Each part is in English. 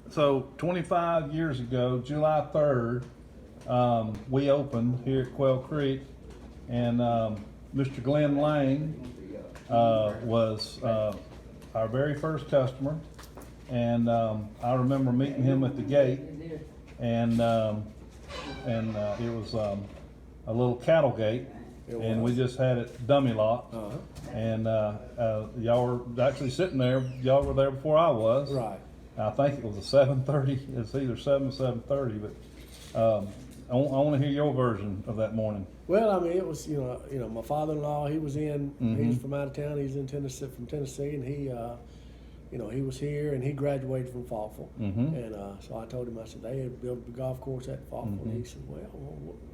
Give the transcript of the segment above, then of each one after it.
So 25 years ago, July 3rd, we opened here at Quail Creek, and Mr. Glenn Lang was our very first customer, and I remember meeting him at the gate, and it was a little cattle gate, and we just had it dummy locked, and y'all were actually sitting there. Y'all were there before I was. Right. I think it was a 7:30. It's either 7 or 7:30, but I want to hear your version of that morning. Well, I mean, it was you know my father-in-law. He was in. He's from out of town. He's in Tennessee, from Tennessee, and he was here, and he graduated from Faulkville. And so I told him, I said, they had built a golf course at Faulkville. And he said, well,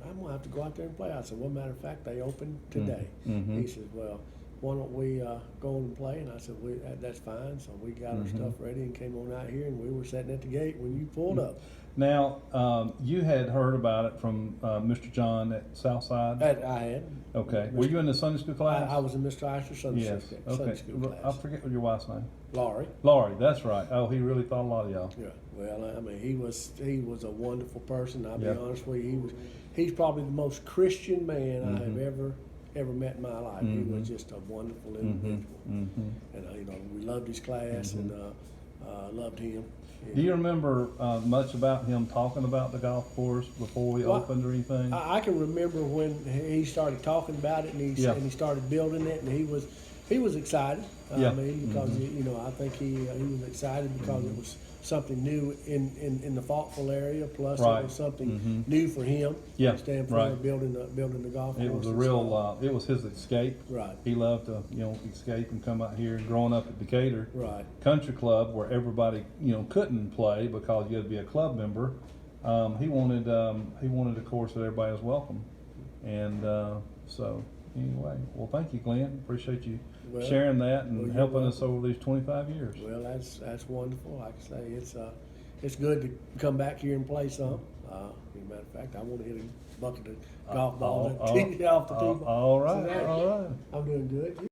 I'm gonna have to go out there and play. I said, well, matter of fact, they opened today. He said, well, why don't we go and play? And I said, that's fine. So we got our stuff ready and came on out here, and we were sitting at the gate when you pulled up. Now, you had heard about it from Mr. John at Southside? I had. Okay. Were you in the Sunday school class? I was in Mr. Eicher's Sunday Yes. Sunday school class. I forget your wife's name. Laurie. Laurie, that's right. Oh, he really thought a lot of y'all. Yeah. Well, I mean, he was a wonderful person. I'll be honest with you. He's probably the most Christian man I have ever met in my life. He was just a wonderful individual, and we loved his class and loved him. Do you remember much about him talking about the golf course before we opened or anything? I can remember when he started talking about it, and he started building it, and he was excited. I mean, because I think he was excited because it was something new in the Faulkville area. Plus, it was something new for him. Yeah, standpoint of building the golf course. It was a real. It was his escape. Right. He loved to escape and come out here. Growing up at Decatur Country Club, where everybody couldn't play because you had to be a club member. He wanted a course that everybody was welcome, and so. Anyway, well, thank you, Glenn. Appreciate you sharing that and helping us over these 25 years. Well, that's wonderful. Like I say, it's good to come back here and play some. As a matter of fact, I want to hit a bucket of golf balls and tee it off the tee. All right, all right. I'm doing good.